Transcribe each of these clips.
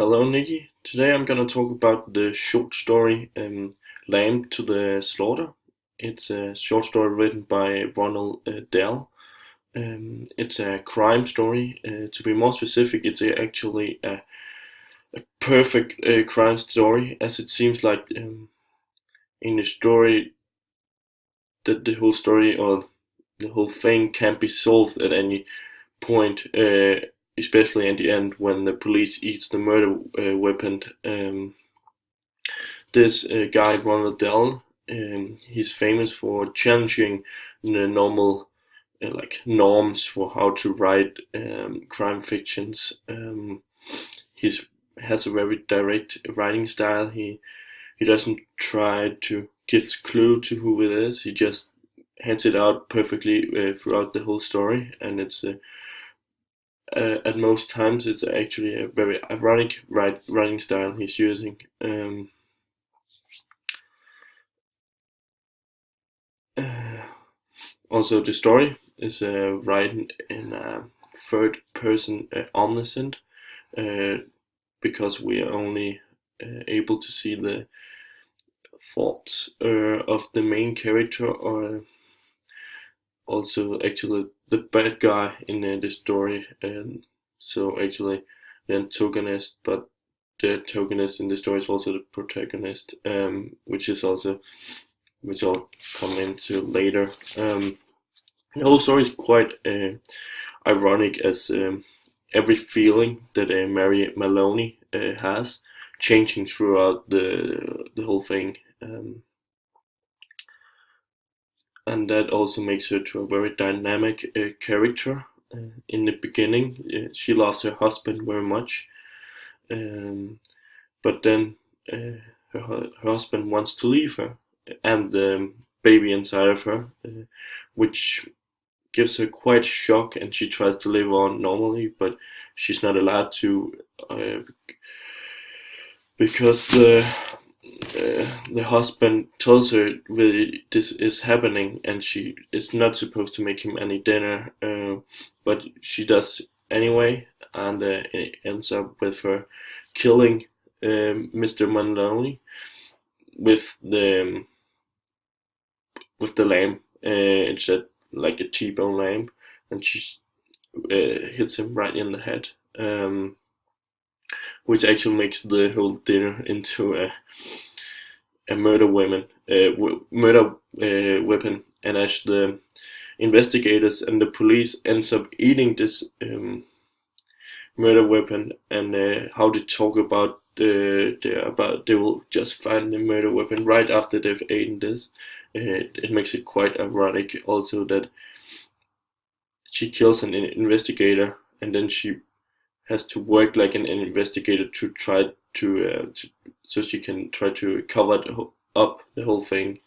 Hello, Nikki. Today I'm gonna talk about the short story Lamb to the Slaughter. It's a short story written by Ronald Dahl. It's a crime story. To be more specific, it's actually a perfect crime story, as it seems like in the story that the whole story or the whole thing can't be solved at any point, especially at the end when the police eats the murder weapon. This guy Ronald Dahl, he's famous for challenging the normal like norms for how to write crime fictions. He's has a very direct writing style. He doesn't try to give clue to who it is. He just hands it out perfectly throughout the whole story, and it's at most times it's actually a very ironic writing style he's using. Uh, Also, the story is written in a third person omniscient, uh, because we are only able to see the thoughts of the main character, or also actually the bad guy in the story. And so actually the antagonist, but the antagonist in the story is also the protagonist, which I'll come into later. The whole story is quite ironic, as every feeling that Mary Maloney has changing throughout the whole thing, and that also makes her to a very dynamic character. In the beginning, she lost her husband very much, um, but then her husband wants to leave her and the baby inside of her, which gives her quite a shock, and she tries to live on normally, but she's not allowed to, because the husband tells her really this is happening, and she is not supposed to make him any dinner, but she does anyway, and it ends up with her killing Mr. Maloney with the lamb. It's like a T-bone lamb, and she hits him right in the head, which actually makes the whole dinner into a murder weapon. And as the investigators and the police ends up eating this murder weapon, and how they talk about they will just find the murder weapon right after they've eaten this. It makes it quite ironic also that she kills an investigator, and then she has to work like an investigator to try to so she can try to cover up the whole thing.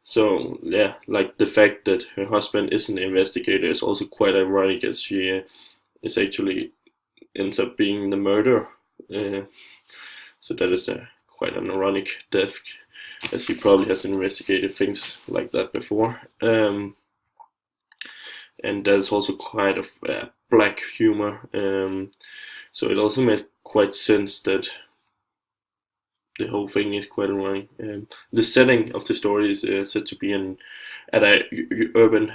So yeah, like the fact that her husband is an investigator is also quite ironic, as she is actually ends up being the murderer. Uh, so that is quite an ironic death, as he probably has investigated things like that before. And there's also quite a black humor. So it also made quite sense that the whole thing is quite annoying. The setting of the story is said to be at a urban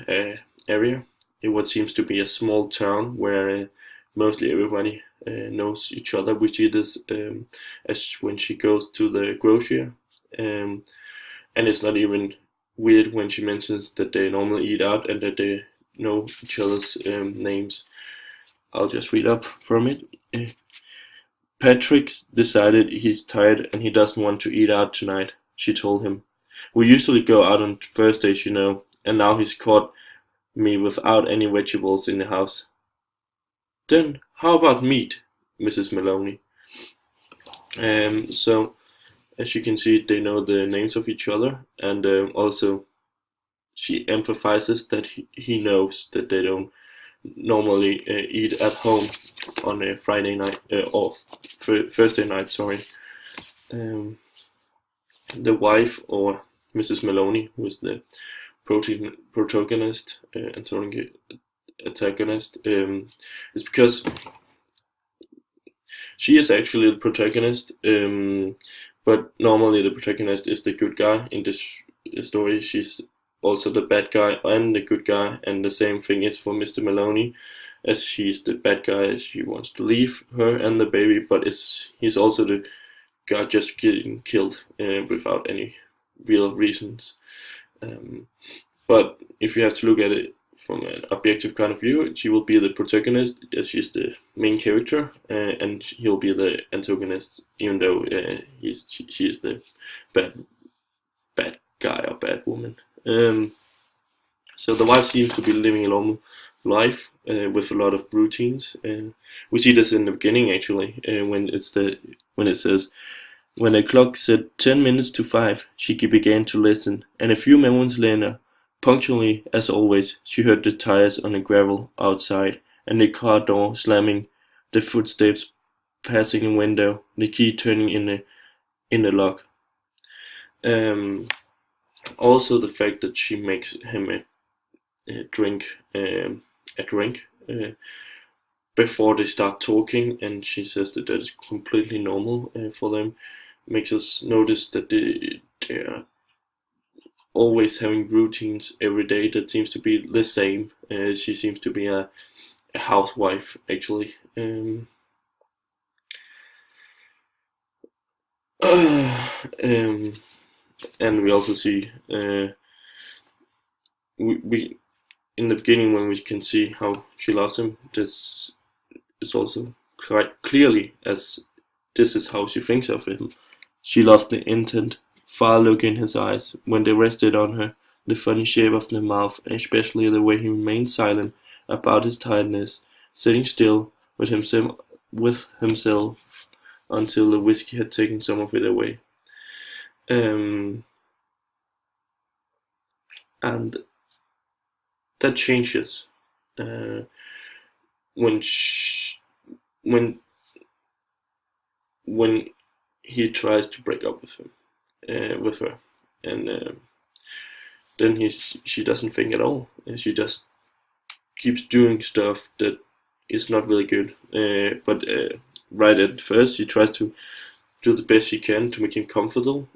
area, in what seems to be a small town where mostly everybody knows each other, which it is, as when she goes to the grocery. Um, and it's not even weird when she mentions that they normally eat out and that they know each other's names. I'll just read up from it. Patrick's decided he's tired and he doesn't want to eat out tonight, she told him. We usually go out on Thursdays, and now he's caught me without any vegetables in the house. Then how about meat, Mrs. Maloney? So, as you can see, they know the names of each other, and also she emphasizes that he knows that they don't normally eat at home on a Friday night, or Thursday night, sorry. Um, the wife, or Mrs. Maloney, who is the protagonist, antagonist, is because She is actually the protagonist, but normally the protagonist is the good guy in this story. She's also the bad guy and the good guy, and the same thing is for Mr. Maloney, as she's the bad guy. She wants to leave her and the baby, but he's also the guy just getting killed without any real reasons. Um, but if you have to look at it from an objective kind of view, she will be the protagonist as she's the main character, and he'll be the antagonist, even though she is the bad bad guy or bad woman. So the wife seems to be living a normal life with a lot of routines. We see this in the beginning actually, when it says, when the clock said 10 minutes to 5, she began to listen, and a few moments later, punctually as always, she heard the tires on the gravel outside, and the car door slamming, the footsteps passing the window, the key turning in the lock. Also, the fact that she makes him a drink before they start talking, and she says that that is completely normal for them, makes us notice that they're always having routines every day that seems to be the same. She seems to be a housewife actually. And we also see we in the beginning, when we can see how she loves him, this is also quite clearly as this is how she thinks of him. She loved the intent, far look in his eyes when they rested on her, the funny shape of the mouth, and especially the way he remained silent about his tiredness, sitting still with himself until the whiskey had taken some of it away. And that changes when when he tries to break up with her, and then she doesn't think at all, and she just keeps doing stuff that is not really good. But right at first, she tries to do the best she can to make him comfortable,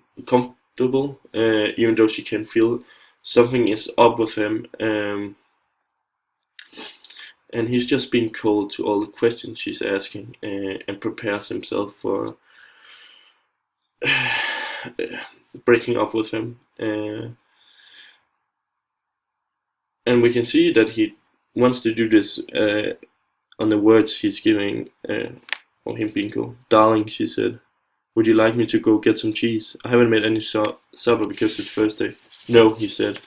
even though she can feel something is up with him, and he's just being cold to all the questions she's asking, and prepares himself for breaking up with him. And we can see that he wants to do this on the words he's giving, or him being cold. Darling, she said, would you like me to go get some cheese? I haven't made any supper because it's Thursday. No, he said.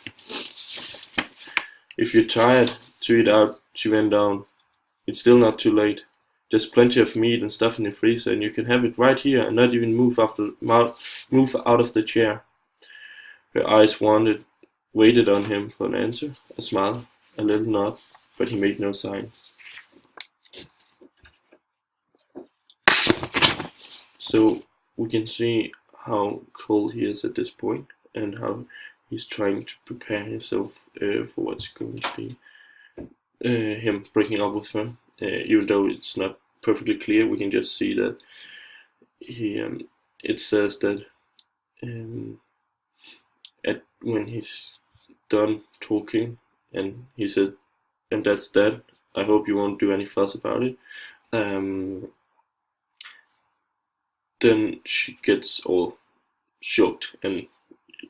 If you're tired to eat out, she went on. It's still not too late. There's plenty of meat and stuff in the freezer, and you can have it right here and not even move out of the chair. Her eyes waited on him for an answer, a smile, a little nod, but he made no sign. So we can see how cold he is at this point, and how he's trying to prepare himself for what's going to be him breaking up with her. Even though it's not perfectly clear, we can just see that it says that when he's done talking, and he said, and that's that, I hope you won't do any fuss about it. Then she gets all shocked and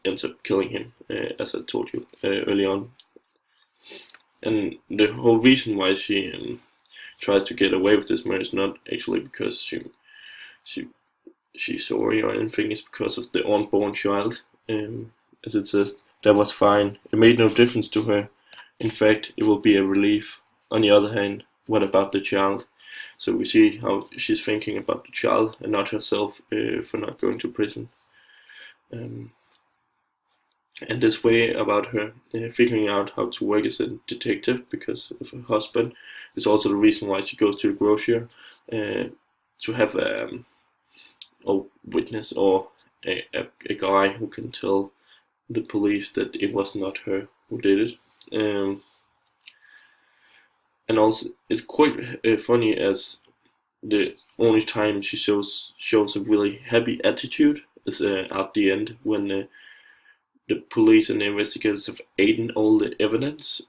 ends up killing him, as I told you early on. And the whole reason why she tries to get away with this murder is not actually because she's sorry or anything. It's because of the unborn child. As it says, that was fine. It made no difference to her. In fact, it will be a relief. On the other hand, what about the child? So we see how she's thinking about the child and not herself for not going to prison. And this way about her figuring out how to work as a detective because of her husband is also the reason why she goes to the grocer, to have a witness or a guy who can tell the police that it was not her who did it. And also it's quite funny as the only time she shows a really happy attitude is at the end when the police and the investigators have eaten all the evidence.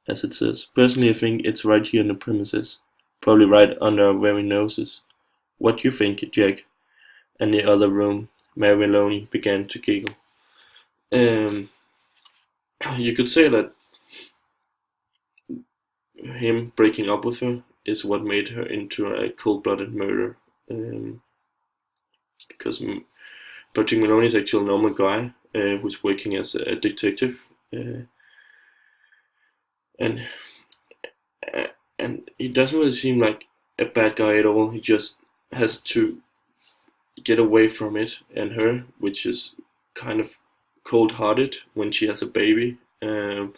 As it says, personally, I think it's right here in the premises, probably right under our very noses. What do you think, Jack? And the other room, Mary Maloney began to giggle. Um, you could say that him breaking up with her is what made her into a cold-blooded murderer. Because Patrick Maloney is actually a normal guy who's working as a detective, and and he doesn't really seem like a bad guy at all. He just has to get away from it and her, which is kind of cold-hearted when she has a baby. But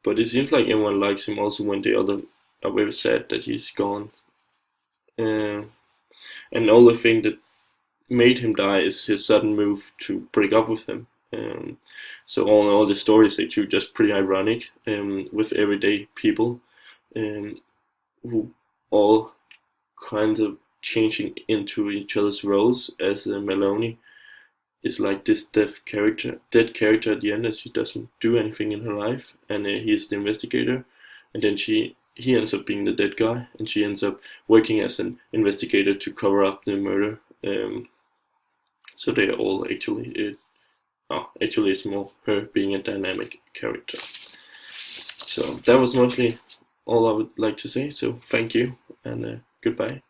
but it seems like everyone likes him also when the other are very sad that he's gone. Uh, and all the thing that made him die is his sudden move to break up with him. So all the stories are actually just pretty ironic with everyday people who all kinds of changing into each other's roles as Maloney is like this dead character at the end, as she doesn't do anything in her life, and he's the investigator, and then he ends up being the dead guy, and she ends up working as an investigator to cover up the murder. So they are all actually, actually it's more her being a dynamic character. So that was mostly all I would like to say. So thank you and goodbye.